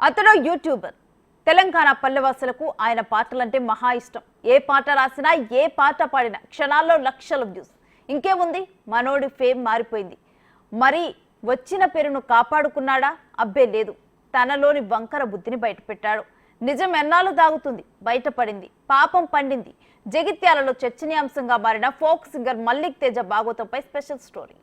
అతడు యూట్యూబర్. తెలంగాణ పల్లెవాసులకు ఆయన పాటలంటే మహా ఇష్టం. ఏ పాట రాసినా, ఏ పాట పాడినా క్షణాల్లో లక్షల వ్యూస్. ఇంకేముంది, మనోడి ఫేమ్ మారిపోయింది. మరి వచ్చిన పేరును కాపాడుకున్నాడా? అబ్బే లేదు. తనలోని వంకర బుద్ధిని బయటపెట్టాడు. నిజం ఎన్నాళ్ళు దాగుతుంది, బయటపడింది. పాపం పండింది. జగిత్యాలలో చర్చనీయాంశంగా మారిన ఫోక్ సింగర్ మల్లిక్ తేజ భాగవతంపై స్పెషల్ స్టోరీ.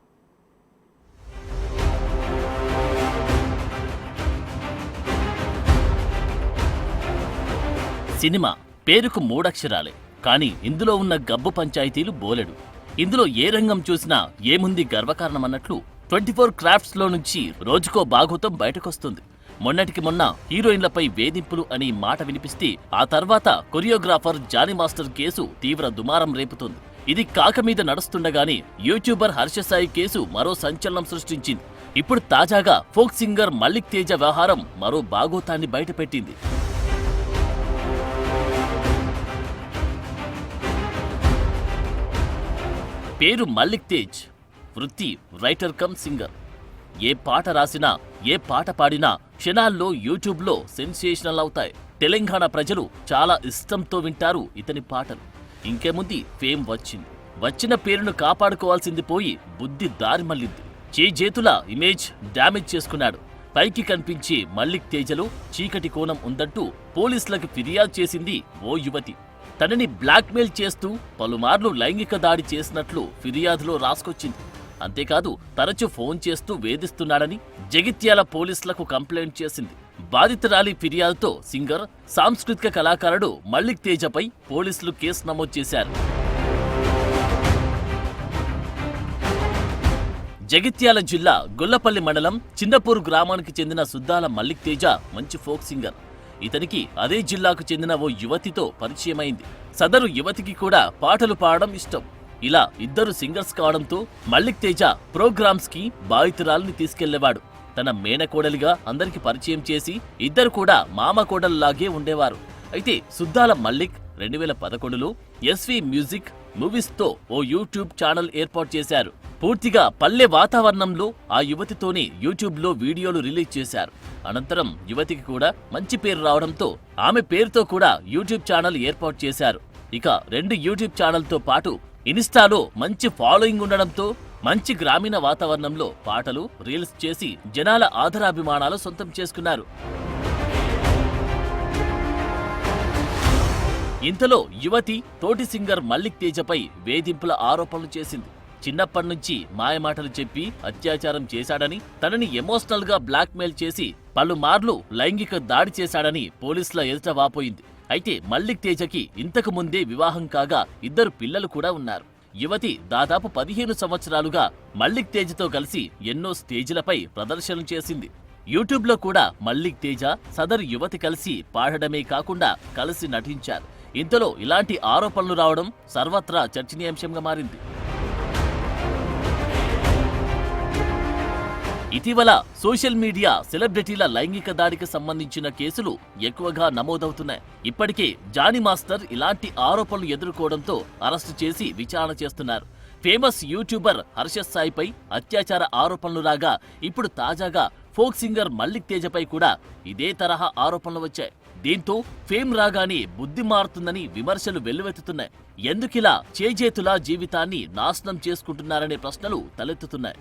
సినిమా పేరుకు 3 అక్షరాలే, కానీ ఇందులో ఉన్న గబ్బు పంచాయతీలు బోలెడు. ఇందులో ఏ రంగం చూసినా ఏముంది గర్వకారణమన్నట్లు 24 క్రాఫ్ట్స్ లో నుంచి రోజుకో భాగవతం బయటకొస్తుంది. మొన్నటికి మొన్న హీరోయిన్లపై వేధింపులు అని మాట వినిపిస్తే ఆ తర్వాత కొరియోగ్రాఫర్ జానీ మాస్టర్ కేసు తీవ్ర దుమారం రేపుతోంది. ఇది కాక మీద నడుస్తుండగానే యూట్యూబర్ హర్ష సాయి కేసు మరో సంచలనం సృష్టించింది. ఇప్పుడు తాజాగా ఫోక్ సింగర్ మల్లిక్ తేజ వ్యవహారం మరో భాగోతాన్ని బయటపెట్టింది. పేరు మల్లిక్ తేజ్, వృత్తి రైటర్ కమ్ సింగర్. ఏ పాట రాసినా, ఏ పాట పాడినా క్షణాల్లో యూట్యూబ్లో సెన్సేషనల్ అవుతాయి. తెలంగాణ ప్రజలు చాలా ఇష్టంతో వింటారు ఇతని పాటలు. ఇంకేముంది, ఫేమ్ వచ్చింది. వచ్చిన పేరును కాపాడుకోవాల్సింది పోయి బుద్ధి దారి మళ్ళింది. చేజేతుల ఇమేజ్ డ్యామేజ్ చేసుకున్నాడు. పైకి కనిపించే మల్లిక్ తేజలో చీకటి కోణం ఉందంటూ పోలీసులకు ఫిర్యాదు చేసింది ఓ యువతి. తనని బ్లాక్మెయిల్ చేస్తూ పలుమార్లు లైంగిక దాడి చేసినట్లు ఫిర్యాదులో రాసుకొచ్చింది. అంతేకాదు తరచూ ఫోన్ చేస్తూ వేధిస్తున్నాడని జగిత్యాల పోలీసులకు కంప్లైంట్ చేసింది. బాధితురాలి ఫిర్యాదుతో సింగర్, సాంస్కృతిక కళాకారుడు మల్లిక్ తేజపై పోలీసులు కేసు నమోదు చేశారు. జగిత్యాల జిల్లా గొల్లపల్లి మండలం చిన్నపూరు గ్రామానికి చెందిన సుద్దాల మల్లిక్ తేజ మంచి ఫోక్ సింగర్. ఇతనికి అదే జిల్లాకు చెందిన ఓ యువతితో పరిచయమైంది. సదరు యువతికి కూడా పాటలు పాడడం ఇష్టం. ఇలా ఇద్దరు సింగర్స్ కావడంతో మల్లిక్ తేజ ప్రోగ్రామ్స్ కి బాధితురాల్ని తీసుకెళ్లేవాడు. తన మేనకోడలిగా అందరికి పరిచయం చేసి ఇద్దరు కూడా మామ కోడల్లాగే ఉండేవారు. అయితే సుద్దాల మల్లిక్ 2011లో ఎస్వి మ్యూజిక్ మూవీస్ తో ఓ యూట్యూబ్ ఛానల్ ఏర్పాటు చేశారు. పూర్తిగా పల్లె వాతావరణంలో ఆ యువతితోనే యూట్యూబ్లో వీడియోలు రిలీజ్ చేశారు. అనంతరం యువతికి కూడా మంచి పేరు రావడంతో ఆమె పేరుతో కూడా యూట్యూబ్ ఛానల్ ఏర్పాటు చేశారు. ఇక 2 యూట్యూబ్ ఛానల్తో పాటు ఇన్స్టాలో మంచి ఫాలోయింగ్ ఉండడంతో మంచి గ్రామీణ వాతావరణంలో పాటలు, రీల్స్ చేసి జనాల ఆదరాభిమానాలు సొంతం చేసుకున్నారు. ఇంతలో యువతి తోటి సింగర్ మల్లిక్ తేజపై వేధింపుల ఆరోపణలు చేసింది. చిన్నప్పటినుంచి మాయమాటలు చెప్పి అత్యాచారం చేశాడని, తనని ఎమోషనల్ గా బ్లాక్మెయిల్ చేసి పలుమార్లు లైంగిక దాడి చేశాడని పోలీసుల ఎదుట వాపోయింది. అయితే మల్లిక్ తేజకి ఇంతకు ముందే వివాహం కాగా 2 పిల్లలు కూడా ఉన్నారు. యువతి దాదాపు 15 సంవత్సరాలుగా మల్లిక్ తేజతో కలిసి ఎన్నో స్టేజ్లపై ప్రదర్శనలు చేసింది. యూట్యూబ్లో కూడా మల్లిక్ తేజ, సదరు యువతి కలిసి పాడడమే కాకుండా కలిసి నటించారు. ఇంతలో ఇలాంటి ఆరోపణలు రావడం సర్వత్రా చర్చనీయాంశంగా మారింది. ఇటీవల సోషల్ మీడియా సెలబ్రిటీల లైంగిక దాడికి సంబంధించిన కేసులు ఎక్కువగా నమోదవుతున్నాయి. ఇప్పటికే జానీ మాస్టర్ ఇలాంటి ఆరోపణలు ఎదుర్కోవడంతో అరెస్టు చేసి విచారణ చేస్తున్నారు. ఫేమస్ యూట్యూబర్ హర్ష సాయిపై అత్యాచార ఆరోపణలు రాగా ఇప్పుడు తాజాగా ఫోక్ సింగర్ మల్లిక్ తేజపై కూడా ఇదే తరహా ఆరోపణలు వచ్చాయి. దీంతో ఫేమ్ రాగానే బుద్ధి మారుతుందని విమర్శలు వెల్లువెత్తుతున్నాయి. ఎందుకిలా చేజేతులా జీవితాన్ని నాశనం చేసుకుంటున్నారనే ప్రశ్నలు తలెత్తుతున్నాయి.